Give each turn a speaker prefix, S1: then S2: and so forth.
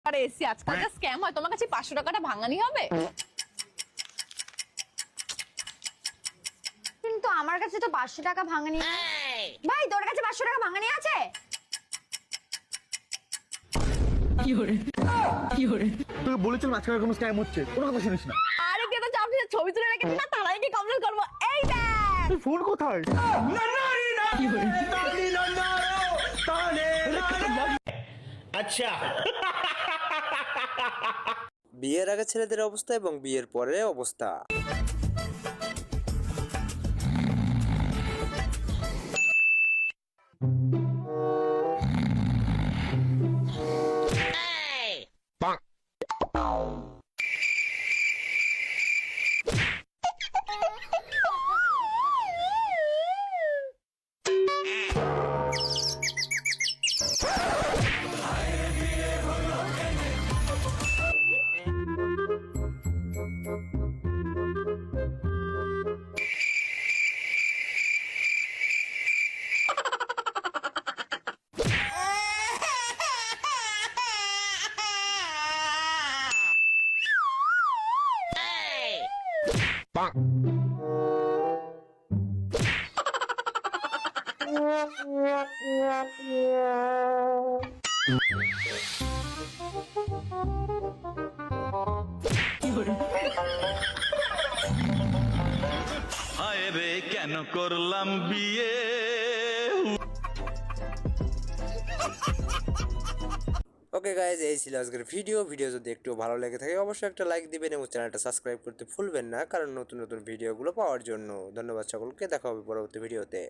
S1: আরে এসি আজকাল যা স্ক্যাম হয়, তোমার কাছে 500 টাকাটা ভাঙানি হবে?
S2: কিন্তু আমার কাছে তো 500 টাকা ভাঙানি নেই। ভাই তোর কাছে 500 টাকা ভাঙানি আছে?
S3: তোকে বলেছিলাম আজকে কোনো স্ক্যাম হচ্ছে, কোনো কথা শুনিস না।
S1: আরে কে তো চাপনি ছবি তুলে রেখেছি না, তারাই কি কমপ্লেন করবো? এই দেখ
S3: তুই ফোন কোথায়?
S4: अच्छा
S5: বিয়ের আগে ছেলেদের অবস্থা এবং বিয়ের পরে অবস্থা।
S6: হায় রে কেন করলাম বিয়ে।
S5: ওকে গাইজ, এই ছিল আজকের ভিডিও যদি একটু ভালো লেগে থাকে অবশ্যই একটা লাইক দিবেন এবং চ্যানেলটা সাবস্ক্রাইব করতে ভুলবেন না, কারণ নতুন নতুন ভিডিওগুলো পাওয়ার জন্য। ধন্যবাদ সকলকে, দেখা হবে পরবর্তী ভিডিওতে।